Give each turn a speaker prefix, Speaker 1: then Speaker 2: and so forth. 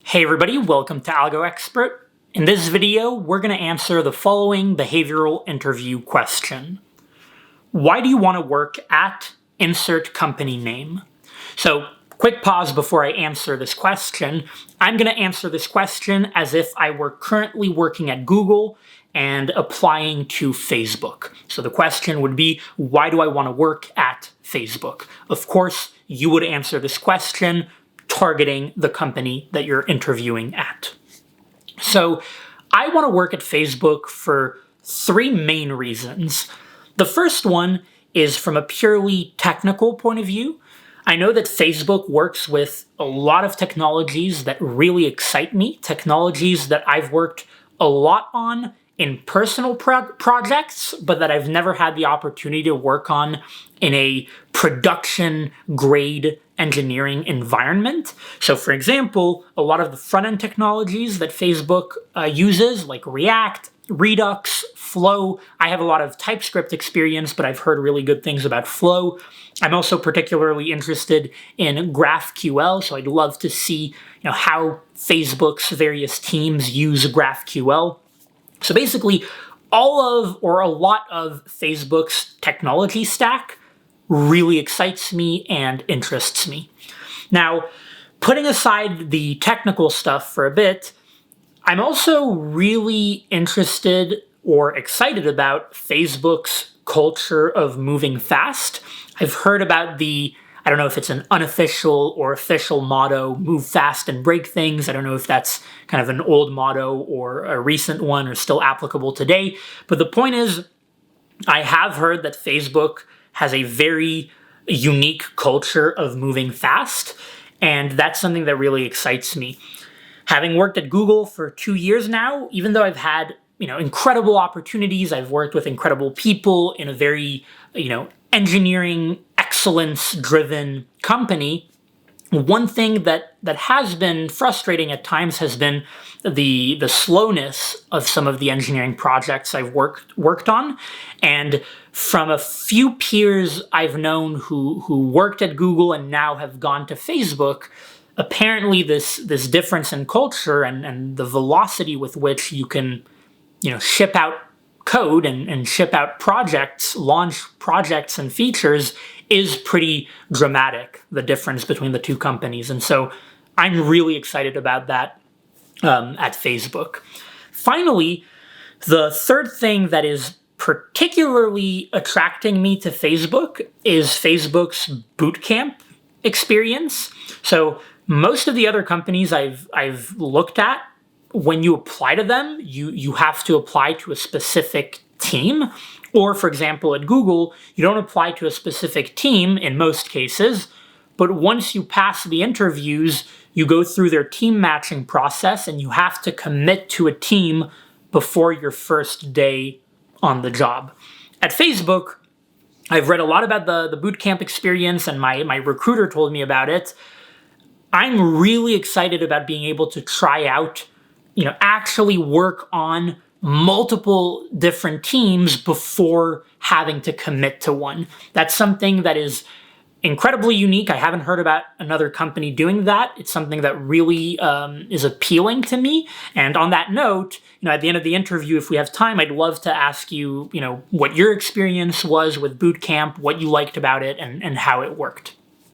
Speaker 1: Hey everybody, welcome to Algo Expert. In this video, we're going to answer the following behavioral interview question. Why do you want to work at insert company name? So, quick pause before I answer this question. I'm going to answer this question as if I were currently working at Google and applying to Facebook. So the question would be, why do I want to work at Facebook? Of course, you would answer this question targeting the company that you're interviewing at. So I want to work at Facebook for three main reasons. The first one is from a purely technical point of view. I know that Facebook works with a lot of technologies that really excite me, technologies that I've worked a lot on in personal projects, but that I've never had the opportunity to work on in a production-grade engineering environment. So for example, a lot of the front-end technologies that Facebook uses, like React, Redux, Flow. I have a lot of TypeScript experience, but I've heard really good things about Flow. I'm also particularly interested in GraphQL, so I'd love to see how Facebook's various teams use GraphQL. So basically, all of, or a lot of Facebook's technology stack really excites me and interests me. Now, putting aside the technical stuff for a bit, I'm also really interested or excited about Facebook's culture of moving fast. I've heard about I don't know if it's an unofficial or official motto, move fast and break things. I don't know if that's kind of an old motto or a recent one or still applicable today. But the point is, I have heard that Facebook has a very unique culture of moving fast, and that's something that really excites me. Having worked at Google for 2 years now, even though I've had incredible opportunities, I've worked with incredible people in a very engineering excellence-driven company. One thing that has been frustrating at times has been the slowness of some of the engineering projects I've worked on. And from a few peers I've known who worked at Google and now have gone to Facebook, apparently this difference in culture and the velocity with which you can ship out code and ship out projects, launch projects and features is pretty dramatic, the difference between the two companies. And so I'm really excited about that at Facebook. Finally, the third thing that is particularly attracting me to Facebook is Facebook's bootcamp experience. So most of the other companies I've looked at, when you apply to them, you have to apply to a specific team. Or, for example, at Google, you don't apply to a specific team in most cases, but once you pass the interviews, you go through their team matching process and you have to commit to a team before your first day on the job. At Facebook, I've read a lot about the bootcamp experience, and my recruiter told me about it. I'm really excited about being able to try out, actually work on multiple different teams before having to commit to one. That's something that is incredibly unique. I haven't heard about another company doing that. It's something that really is appealing to me. And on that note, at the end of the interview, if we have time, I'd love to ask you, what your experience was with bootcamp, what you liked about it, and how it worked.